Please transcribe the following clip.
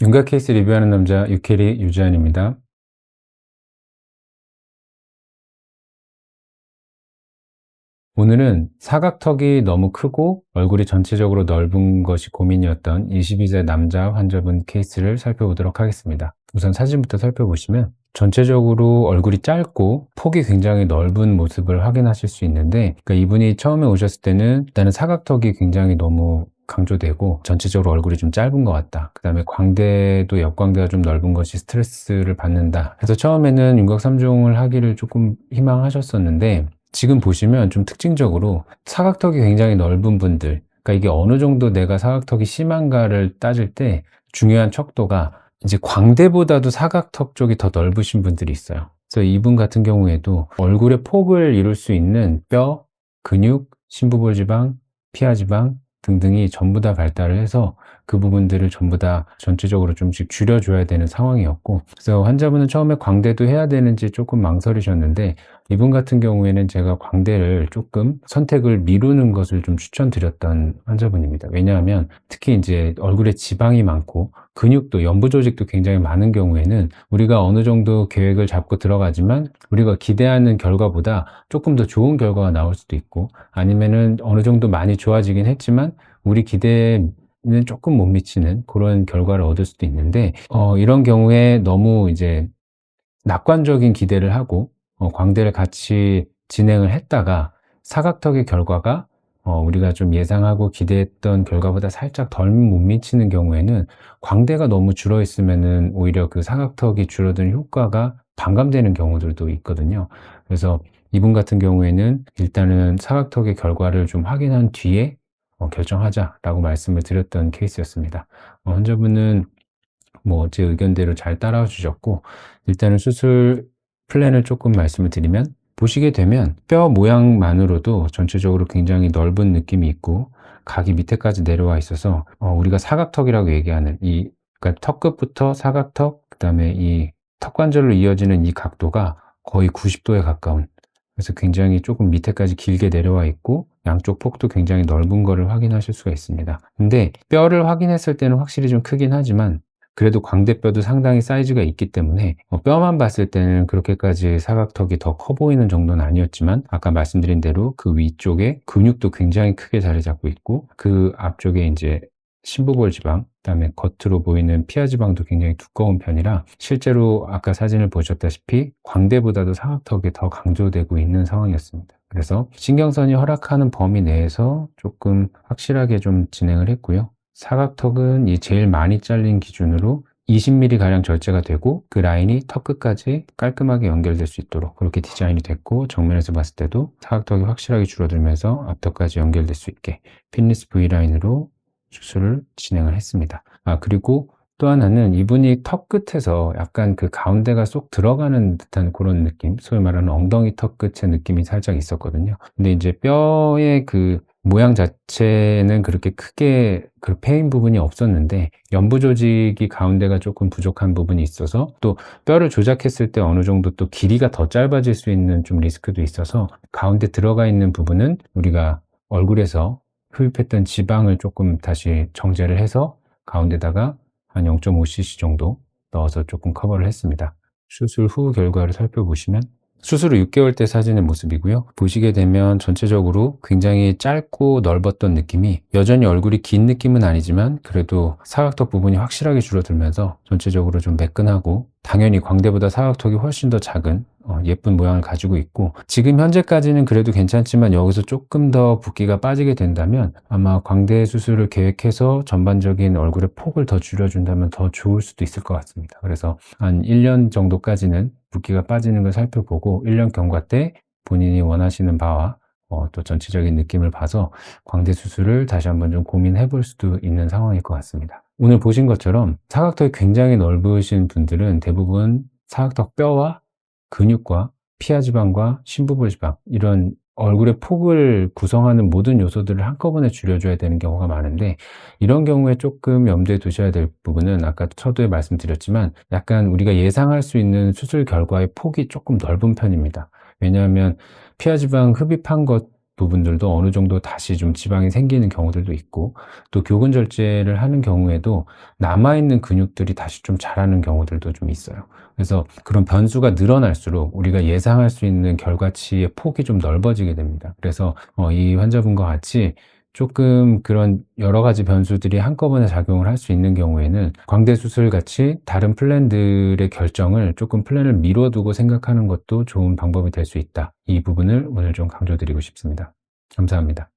윤곽 케이스 리뷰하는 남자 유캐리 유지한입니다. 오늘은 사각턱이 너무 크고 얼굴이 전체적으로 넓은 것이 고민이었던 22세 남자 환자분 케이스를 살펴보도록 하겠습니다. 우선 사진부터 살펴보시면 전체적으로 얼굴이 짧고 폭이 굉장히 넓은 모습을 확인하실 수 있는데, 그러니까 이분이 처음에 오셨을 때는 일단은 사각턱이 굉장히 너무 강조되고 전체적으로 얼굴이 좀 짧은 것 같다. 그 다음에 광대도 옆광대가 좀 넓은 것이 스트레스를 받는다. 그래서 처음에는 윤곽 3종을 하기를 조금 희망하셨었는데, 지금 보시면 좀 특징적으로 사각턱이 굉장히 넓은 분들, 그러니까 이게 어느 정도 내가 사각턱이 심한가를 따질 때 중요한 척도가 이제 광대보다도 사각턱 쪽이 더 넓으신 분들이 있어요. 그래서 이분 같은 경우에도 얼굴의 폭을 이룰 수 있는 뼈, 근육, 심부볼지방, 피하지방 등등이 전부 다 발달을 해서 그 부분들을 전부 다 전체적으로 좀씩 줄여줘야 되는 상황이었고, 그래서 환자분은 처음에 광대도 해야 되는지 조금 망설이셨는데, 이분 같은 경우에는 제가 광대를 조금 선택을 미루는 것을 좀 추천드렸던 환자분입니다. 왜냐하면 특히 이제 얼굴에 지방이 많고 근육도 연부 조직도 굉장히 많은 경우에는 우리가 어느 정도 계획을 잡고 들어가지만 우리가 기대하는 결과보다 조금 더 좋은 결과가 나올 수도 있고, 아니면은 어느 정도 많이 좋아지긴 했지만 우리 기대는 조금 못 미치는 그런 결과를 얻을 수도 있는데, 이런 경우에 너무 이제 낙관적인 기대를 하고 광대를 같이 진행을 했다가 사각턱의 결과가 우리가 좀 예상하고 기대했던 결과보다 살짝 덜 못 미치는 경우에는 광대가 너무 줄어 있으면은 오히려 그 사각턱이 줄어든 효과가 반감되는 경우들도 있거든요. 그래서 이분 같은 경우에는 일단은 사각턱의 결과를 좀 확인한 뒤에 결정하자라고 말씀을 드렸던 케이스였습니다. 환자분은 뭐 제 의견대로 잘 따라와 주셨고, 일단은 수술 플랜을 조금 말씀을 드리면, 보시게 되면 뼈 모양만으로도 전체적으로 굉장히 넓은 느낌이 있고 각이 밑에까지 내려와 있어서 우리가 사각턱이라고 얘기하는 이, 그러니까 턱 끝부터 사각턱, 그 다음에 이 턱관절로 이어지는 이 각도가 거의 90도에 가까운, 그래서 굉장히 조금 밑에까지 길게 내려와 있고 양쪽 폭도 굉장히 넓은 거를 확인하실 수가 있습니다. 근데 뼈를 확인했을 때는 확실히 좀 크긴 하지만 그래도 광대뼈도 상당히 사이즈가 있기 때문에 뼈만 봤을 때는 그렇게까지 사각턱이 더 커 보이는 정도는 아니었지만, 아까 말씀드린 대로 그 위쪽에 근육도 굉장히 크게 자리 잡고 있고 그 앞쪽에 이제 심부볼 지방, 그다음에 겉으로 보이는 피하 지방도 굉장히 두꺼운 편이라 실제로 아까 사진을 보셨다시피 광대보다도 사각턱이 더 강조되고 있는 상황이었습니다. 그래서 신경선이 허락하는 범위 내에서 조금 확실하게 좀 진행을 했고요. 사각턱은 이 제일 많이 잘린 기준으로 20mm 가량 절제가 되고 그 라인이 턱 끝까지 깔끔하게 연결될 수 있도록 그렇게 디자인이 됐고, 정면에서 봤을 때도 사각턱이 확실하게 줄어들면서 앞턱까지 연결될 수 있게 핀리스 V라인으로 수술을 진행을 했습니다. 그리고 또 하나는 이분이 턱 끝에서 약간 그 가운데가 쏙 들어가는 듯한 그런 느낌, 소위 말하는 엉덩이 턱 끝의 느낌이 살짝 있었거든요. 근데 이제 뼈의 그 모양 자체는 그렇게 크게 그 패인 부분이 없었는데 연부 조직이 가운데가 조금 부족한 부분이 있어서, 또 뼈를 조작했을 때 어느 정도 또 길이가 더 짧아질 수 있는 좀 리스크도 있어서 가운데 들어가 있는 부분은 우리가 얼굴에서 흡입했던 지방을 조금 다시 정제를 해서 가운데다가 한 0.5cc 정도 넣어서 조금 커버를 했습니다. 수술 후 결과를 살펴보시면 수술 후 6개월 때 사진의 모습이고요. 보시게 되면 전체적으로 굉장히 짧고 넓었던 느낌이, 여전히 얼굴이 긴 느낌은 아니지만 그래도 사각턱 부분이 확실하게 줄어들면서 전체적으로 좀 매끈하고, 당연히 광대보다 사각턱이 훨씬 더 작은 예쁜 모양을 가지고 있고, 지금 현재까지는 그래도 괜찮지만 여기서 조금 더 붓기가 빠지게 된다면 아마 광대 수술을 계획해서 전반적인 얼굴의 폭을 더 줄여준다면 더 좋을 수도 있을 것 같습니다. 그래서 한 1년 정도까지는 붓기가 빠지는 걸 살펴보고 1년 경과 때 본인이 원하시는 바와 또 전체적인 느낌을 봐서 광대 수술을 다시 한번 좀 고민해 볼 수도 있는 상황일 것 같습니다. 오늘 보신 것처럼 사각턱이 굉장히 넓으신 분들은 대부분 사각턱 뼈와 근육과 피하지방과 심부볼지방, 이런 얼굴의 폭을 구성하는 모든 요소들을 한꺼번에 줄여줘야 되는 경우가 많은데, 이런 경우에 조금 염두에 두셔야 될 부분은 아까 서두에 말씀드렸지만 약간 우리가 예상할 수 있는 수술 결과의 폭이 조금 넓은 편입니다. 왜냐하면 피하지방 흡입한 것 부분들도 어느 정도 다시 좀 지방이 생기는 경우들도 있고, 또 교근 절제를 하는 경우에도 남아있는 근육들이 다시 좀 자라는 경우들도 좀 있어요. 그래서 그런 변수가 늘어날수록 우리가 예상할 수 있는 결과치의 폭이 좀 넓어지게 됩니다. 그래서 이 환자분과 같이 조금 그런 여러 가지 변수들이 한꺼번에 작용을 할 수 있는 경우에는 광대 수술 같이 다른 플랜들의 결정을 조금 플랜을 미뤄두고 생각하는 것도 좋은 방법이 될 수 있다. 이 부분을 오늘 좀 강조드리고 싶습니다. 감사합니다.